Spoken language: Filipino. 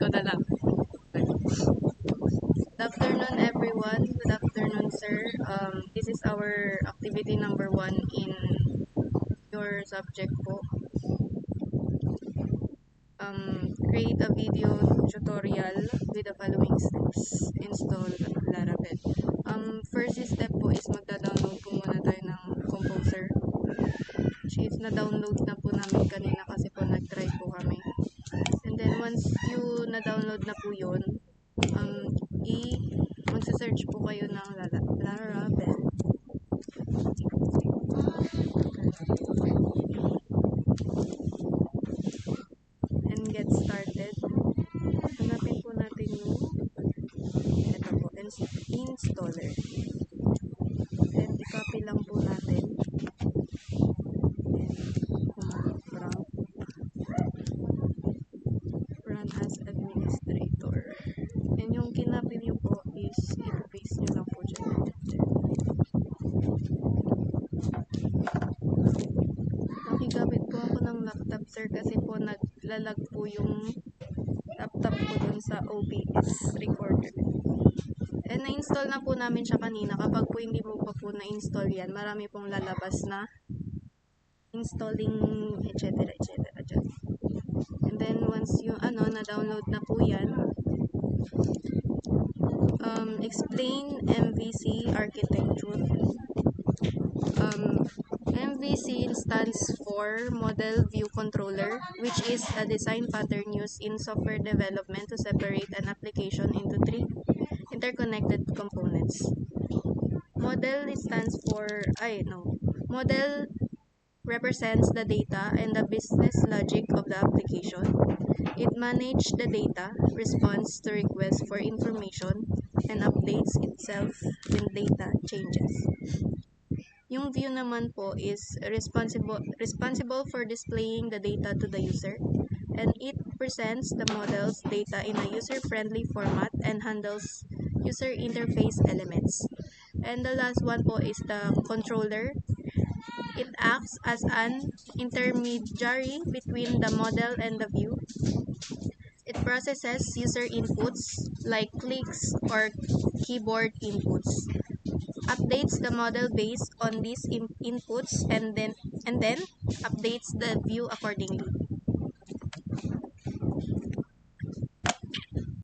ko na lang. Good afternoon, everyone. Good afternoon, sir. This is our activity number 1 in your subject po. Create a video tutorial with the following steps. Install Laravel. First step po is magda-download po muna tayo ng Composer. Which is na-download na po namin kanina kasi po nag-try po kami. And then once you na-download na po yun, magsa-search po kayo ng Laravel. And get started. Hanapin po natin yung ito po, installer. And i-copy lang po natin. Run as administrator. And yung kinopy nyo po is i-paste nyo lang po dyan. Nakigamit po ako ng laptop, sir, kasi po naglalag po yung laptop ko dun sa OBS recorder. And na-install na po namin siya kanina. Kapag po hindi mo pa po na-install yan, marami pong lalabas na installing etc. dyan. And then once yung na-download na po yan, explain MVC architecture. MVC stands for Model View Controller, which is a design pattern used in software development to separate an application into 3 interconnected components. Model represents the data and the business logic of the application. It manages the data, responds to requests for information, and updates itself when data changes. Yung view naman po is responsible for displaying the data to the user, and it presents the model's data in a user-friendly format and handles user interface elements. And the last one po is the controller. It acts as an intermediary between the model and the view. It processes user inputs like clicks or keyboard inputs, updates the model based on these inputs, and then updates the view accordingly.